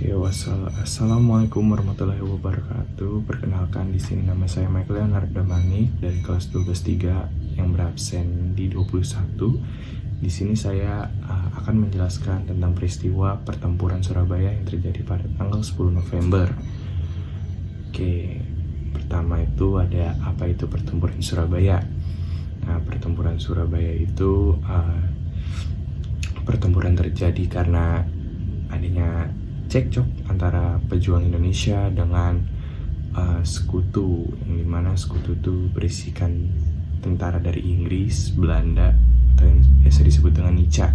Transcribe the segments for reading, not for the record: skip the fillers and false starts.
Assalamualaikum warahmatullahi wabarakatuh. Perkenalkan, di sini nama saya Michael Leonard Damani dari kelas 12-3 yang berabsen di 21. Di sini saya akan menjelaskan tentang peristiwa pertempuran Surabaya yang terjadi pada tanggal 10 November. Pertama itu ada apa itu pertempuran Surabaya. Nah, pertempuran Surabaya itu pertempuran terjadi karena adanya cekcok antara pejuang Indonesia dengan sekutu, yang dimana sekutu itu berisikan tentara dari Inggris, Belanda, atau yang biasa disebut dengan Nica.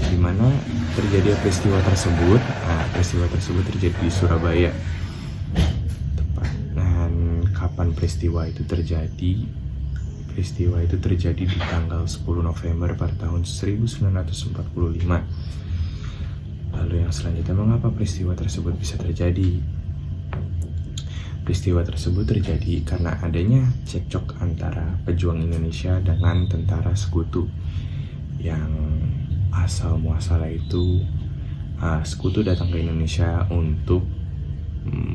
Dimana terjadi peristiwa tersebut. Peristiwa tersebut terjadi di Surabaya. Dan kapan peristiwa itu terjadi? Peristiwa itu terjadi di tanggal 10 November pada tahun 1945. Lalu yang selanjutnya, mengapa peristiwa tersebut bisa terjadi? Peristiwa tersebut terjadi karena adanya cekcok antara pejuang Indonesia dengan tentara sekutu. Yang asal muasalnya itu sekutu datang ke Indonesia untuk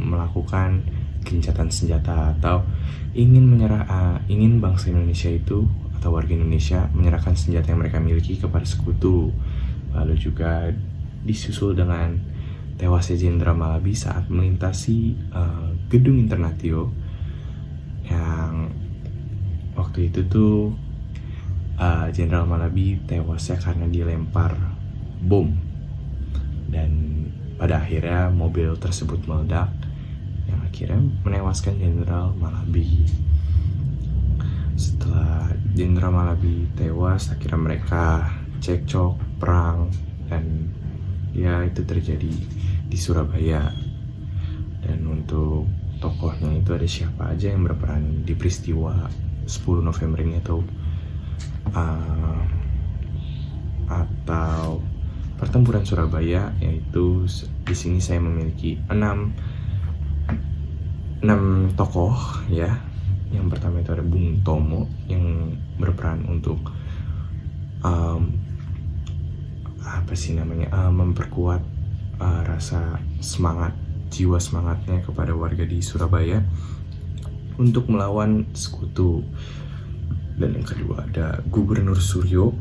melakukan gencatan senjata atau ingin bangsa Indonesia itu atau warga Indonesia menyerahkan senjata yang mereka miliki kepada sekutu. Lalu juga disusul dengan tewasnya Jenderal Malabi saat melintasi gedung Internatio, yang waktu itu tuh Jenderal Malabi tewasnya karena dilempar bom, dan pada akhirnya mobil tersebut meledak yang akhirnya menewaskan Jenderal Malabi. Setelah Jenderal Malabi tewas, akhirnya mereka cekcok, perang, dan ya itu terjadi di Surabaya. Dan untuk tokohnya itu ada siapa aja yang berperan di peristiwa 10 November ini atau pertempuran Surabaya, yaitu di sini saya memiliki 6 tokoh ya. Yang pertama itu ada Bung Tomo yang berperan untuk memperkuat rasa semangat, jiwa semangatnya kepada warga di Surabaya untuk melawan sekutu. Dan yang kedua ada Gubernur Suryo,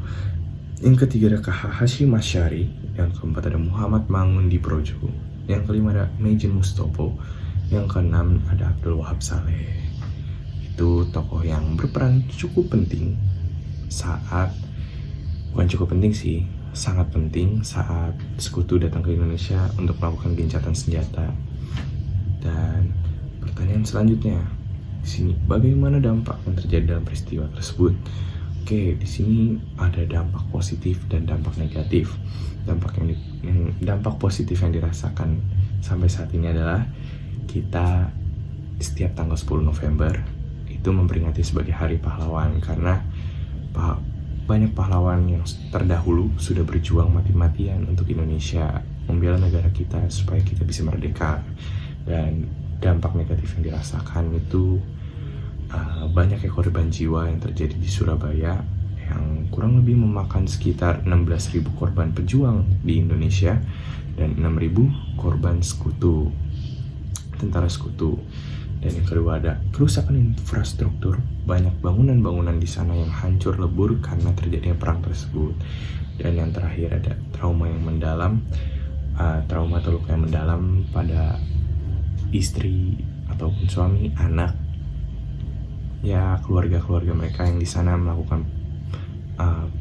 yang ketiga ada KH Hashim Asyari, yang keempat ada Muhammad Mangundiprojo, yang kelima ada Mejen Mustopo, yang keenam ada Abdul Wahab Saleh. Itu tokoh yang berperan cukup penting sangat penting saat sekutu datang ke Indonesia untuk melakukan gencatan senjata. Dan pertanyaan selanjutnya di sini, bagaimana dampak yang terjadi dalam peristiwa tersebut? Di sini ada dampak positif dan dampak negatif. Dampak positif yang dirasakan sampai saat ini adalah kita setiap tanggal 10 November itu memperingati sebagai Hari Pahlawan, karena banyak pahlawan yang terdahulu sudah berjuang mati-matian untuk Indonesia, membela negara kita supaya kita bisa merdeka. Dan dampak negatif yang dirasakan itu banyak korban jiwa yang terjadi di Surabaya, yang kurang lebih memakan sekitar 16.000 korban pejuang di Indonesia dan 6.000 korban sekutu, tentara sekutu. Dan yang kedua ada kerusakan infrastruktur, banyak bangunan-bangunan di sana yang hancur lebur karena terjadinya perang tersebut. Dan yang terakhir ada trauma atau luka yang mendalam pada istri ataupun suami, anak, ya keluarga-keluarga mereka yang di sana melakukan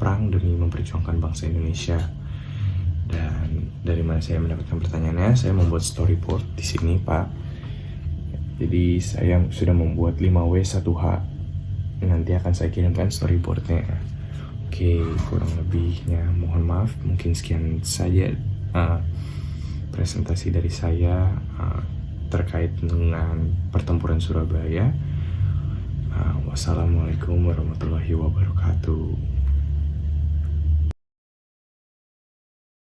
perang demi memperjuangkan bangsa Indonesia. Dan dari mana saya mendapatkan pertanyaannya? Saya membuat storyboard di sini, Pak. Jadi saya sudah membuat 5W1H. Nanti akan saya kirimkan storyboardnya. Kurang lebihnya mohon maaf. Mungkin sekian saja presentasi dari saya terkait dengan pertempuran Surabaya. Wassalamualaikum warahmatullahi wabarakatuh.